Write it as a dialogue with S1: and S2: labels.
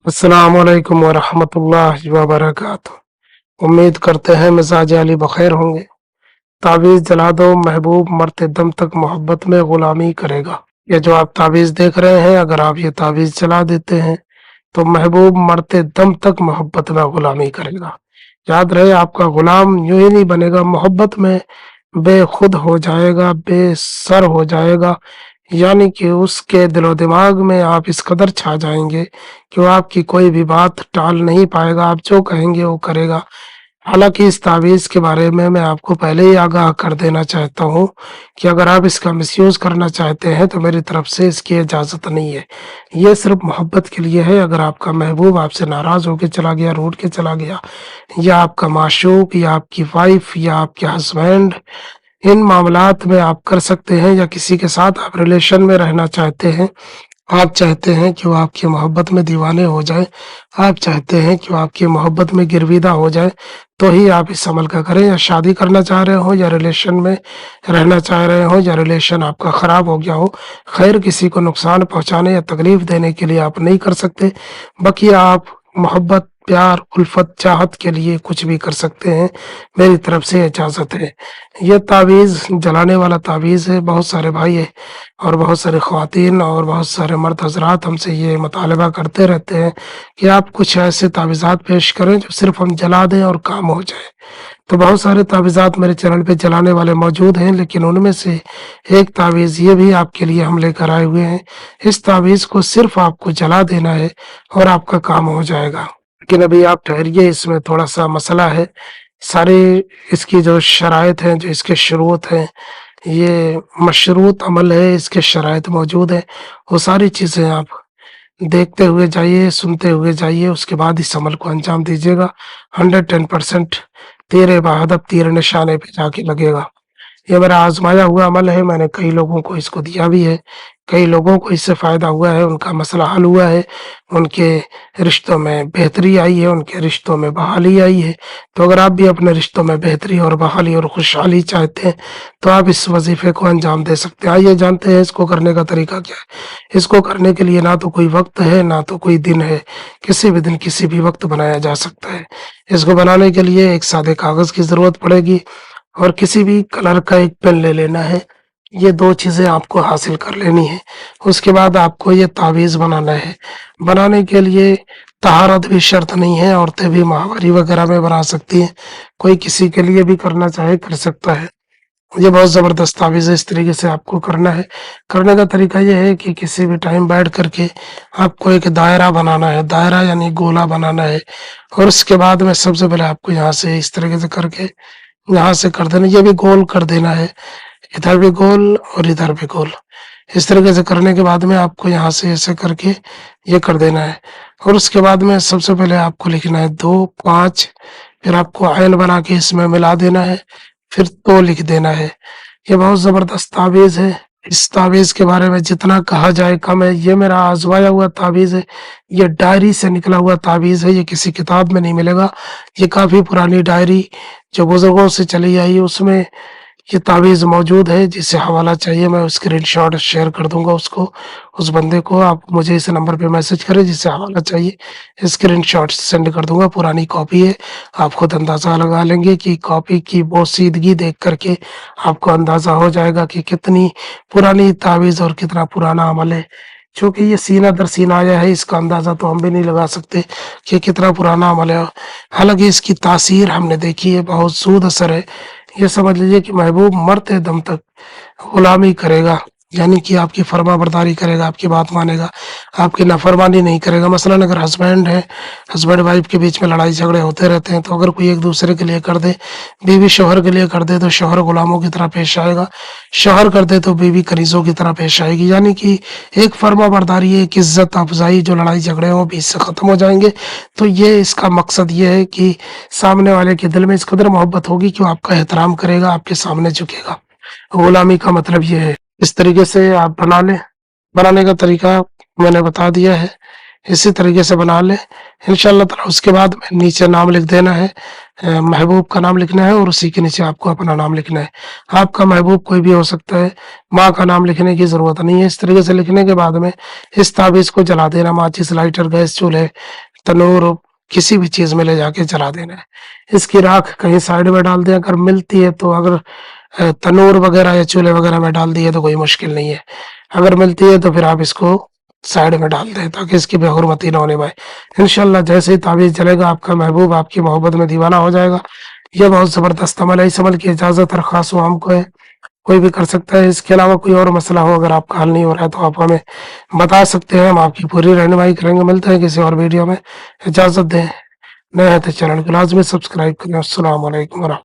S1: अस्सलामुअलैकुम वरहमतुल्लाहि वबरकातुहू। उम्मीद करते हैं मिजाज अली बखैर होंगे। तावीज़ जला दो महबूब मरते दम तक मोहब्बत में गुलामी करेगा। ये जो आप तावीज़ देख रहे हैं, अगर आप ये तावीज़ जला देते हैं तो महबूब मरते दम तक मोहब्बत में गुलामी करेगा। याद रहे, आपका गुलाम यूं ही नहीं बनेगा, मोहब्बत में बेखुद हो जाएगा, बेसर हो जाएगा। यानी कि उसके दिलो दिमाग में आप इस कदर छा जाएंगे कि वो आपकी कोई भी बात टाल नहीं पाएगा, आप जो कहेंगे वो करेगा। हालांकि इस तावीज़ के बारे में मैं आपको पहले ही आगाह कर देना चाहता हूँ कि अगर आप इसका मिसयूज़ करना चाहते हैं तो मेरी तरफ से इसकी इजाज़त नहीं है। ये सिर्फ मोहब्बत के लिए है। अगर आपका महबूब आपसे नाराज़ होकर चला गया, रूठ के चला गया, या आपका माशूक या आपकी वाइफ या आपके हस्बैंड, इन मामलात में आप कर सकते हैं, या किसी के साथ आप रिलेशन में रहना चाहते हैं, आप चाहते हैं कि वो आपकी मोहब्बत में दीवाने हो जाए, आप चाहते हैं कि वो आपकी मोहब्बत में गिरविदा हो जाए, तो ही आप इस अमल का करें। या शादी करना चाह रहे हो, या रिलेशन में रहना चाह रहे हो, या रिलेशन आपका ख़राब हो गया हो, खैर किसी को नुकसान पहुंचाने या तकलीफ देने के लिए आप नहीं कर सकते। बाकी आप मोहब्बत, प्यार, उल्फत, चाहत के लिए कुछ भी कर सकते हैं। मेरी तरफ से इजाज़त है। ये तावीज़ जलाने वाला तावीज़ है। बहुत सारे भाई है और बहुत सारी ख़वातीन और बहुत सारे मर्द हज़रात हमसे ये मुतालबा करते रहते हैं कि आप कुछ ऐसे तावीज़ात पेश करें जो सिर्फ़ हम जला दें और काम हो जाए। तो बहुत सारे तावीज़ात मेरे चैनल पे जलाने वाले मौजूद हैं, लेकिन उनमें से एक तावीज़ ये भी आपके लिए हम लेकर आए हुए हैं। इस तावीज़ को सिर्फ़ आपको जला देना है और आपका काम हो जाएगा। लेकिन अभी आप ठहरिए, इसमें थोड़ा-सा मसला है। सारी इसकी जो शराइत हैं, जो इसके शुरूत हैं, ये मशरूत अमल है, इसके शराइत मौजूद हैं। वो सारी चीज़ें आप देखते हुए जाइए, सुनते हुए जाइए, उसके बाद इस अमल को अंजाम दीजिएगा। 110% तेरे बहादुर तीर निशाने पे जाके लगेगा। ये मेरा आज़माया हुआ अमल है, मैंने कई लोगों को इसको दिया भी है, कई लोगों को इससे फ़ायदा हुआ है, उनका मसला हल हुआ है, उनके रिश्तों में बेहतरी आई है, उनके रिश्तों में बहाली आई है। तो अगर आप भी अपने रिश्तों में बेहतरी और बहाली और खुशहाली चाहते हैं, तो आप इस वज़ीफ़े को अंजाम दे सकते हैं। आइए जानते हैं इसको करने का तरीका क्या है। इसको करने के लिए ना तो कोई वक़्त है, ना तो कोई दिन है, किसी भी दिन, किसी भी वक़्त बनाया जा सकता है। इसको बनाने के लिए एक सादे कागज़ की ज़रूरत पड़ेगी और किसी भी कलर का एक पेन ले लेना है। ये 2 चीज़ें आपको हासिल कर लेनी है। उसके बाद आपको ये तावीज़ बनाना है। बनाने के लिए तहारत भी शर्त नहीं है, औरतें भी माहवारी वगैरह में बना सकती हैं। कोई किसी के लिए भी करना चाहे कर सकता है। ये बहुत ज़बरदस्त तावीज़ है, इस तरीके से आपको करना है। करने का तरीका ये है कि किसी भी टाइम बैठ कर के आपको एक दायरा बनाना है, दायरा यानी गोला बनाना है, और उसके बाद में सबसे पहले आपको यहाँ से इस तरीके से करके यहाँ से कर देना, ये भी गोल कर देना है, इधर भी गोल और इधर भी गोल। इस तरीके से करने के बाद में आपको यहाँ से ऐसे करके ये कर देना है, और उसके बाद में सबसे पहले आपको लिखना है 2, 5, फिर आपको आयन बना के इसमें मिला देना है, फिर 2 लिख देना है। ये बहुत ज़बरदस्त तावीज़ है। इस तावीज़ के बारे में जितना कहा जाए कम है। ये मेरा आज़माया हुआ तावीज़ है। ये डायरी से निकला हुआ तावीज़ है, ये किसी किताब में नहीं मिलेगा। ये काफ़ी पुरानी डायरी जो बुज़ुर्गों से चली आई है, उसमें ये तावीज़ मौजूद है। जिसे हवाला चाहिए मैं स्क्रीनशॉट शेयर कर दूँगा उसको, उस बंदे को। आप मुझे इस नंबर पे मैसेज करें, जिसे हवाला चाहिए स्क्रीनशॉट सेंड कर दूँगा। पुरानी कॉपी है, आप खुद अंदाज़ा लगा लेंगे कि कॉपी की बोसीदगी देख कर के आपको अंदाज़ा हो जाएगा कि कितनी पुरानी तावीज़ और कितना पुराना अमल है। चूँकि ये सीना दर सीना आया है, इसका अंदाज़ा तो हम भी नहीं लगा सकते कि कितना पुराना अमल है। हालाँकि इसकी तासीर हमने देखी है, बहुत सूद असर है। ये समझ लीजिए कि महबूब मरते दम तक गुलामी करेगा, यानी कि आपकी फर्माबरदारी करेगा, आपकी बात मानेगा, आपकी नाफरमानी नहीं करेगा। मसलन अगर हस्बैंड है, हस्बैंड वाइफ के बीच में लड़ाई झगड़े होते रहते हैं, तो अगर कोई एक दूसरे के लिए कर दे, बीवी शौहर के लिए कर दे, तो शौहर गुलामों की तरह पेश आएगा, शौहर कर दे तो बीवी कनीज़ों की तरह पेश आएगी। यानी कि एक फर्माबरदारी, एक इज्जत अफजाई, जो लड़ाई झगड़े हों बीच से ख़त्म हो जाएंगे। तो ये इसका मकसद ये है कि सामने वाले के दिल में इस कदर मोहब्बत होगी कि वो आपका एहतराम करेगा, आपके सामने झुकेगा। गुलामी का मतलब ये है। इस तरीके से आप बना लें। बनाने का तरीका मैंने बता दिया है, इसी तरीके से बना लें इंशाअल्लाह ताला। उसके बाद में नीचे नाम लिख देना है, महबूब का नाम लिखना है और उसी के नीचे आपको अपना नाम लिखना है। आपका महबूब कोई भी हो सकता है, माँ का नाम लिखने की ज़रूरत नहीं है। इस तरीके से लिखने के बाद में इस ताबीज़ को जला देना, माचिस, लाइटर, गैस चूल्हे, तनूर, किसी भी चीज़ में ले जाके जला देना है। इसकी राख कहीं साइड में डाल दें, अगर मिलती है तो। अगर तनूर वगैरह या चूल्हे वगैरह में डाल दिए तो कोई मुश्किल नहीं है। अगर मिलती है तो फिर आप इसको साइड में डाल दें ताकि इसकी बेहुरमती ना होने पाए। इंशाल्लाह जैसे ही ताबीज़ जलेगा आपका महबूब आपकी मोहब्बत में दीवाना हो जाएगा। ये बहुत ज़बरदस्त अमल है। इस अमल की इजाज़त हर ख़ास व आम को है, कोई भी कर सकता है। इसके अलावा कोई और मसला हो, अगर आपका हल नहीं हो रहा है तो आप हमें बता सकते हैं, हम आपकी पूरी रहनुमाई करेंगे। मिलते हैं किसी और वीडियो में। इजाज़त दें। नए हैं तो चैनल को लाजमी सब्सक्राइब करें। अस्सलाम वालेकुम।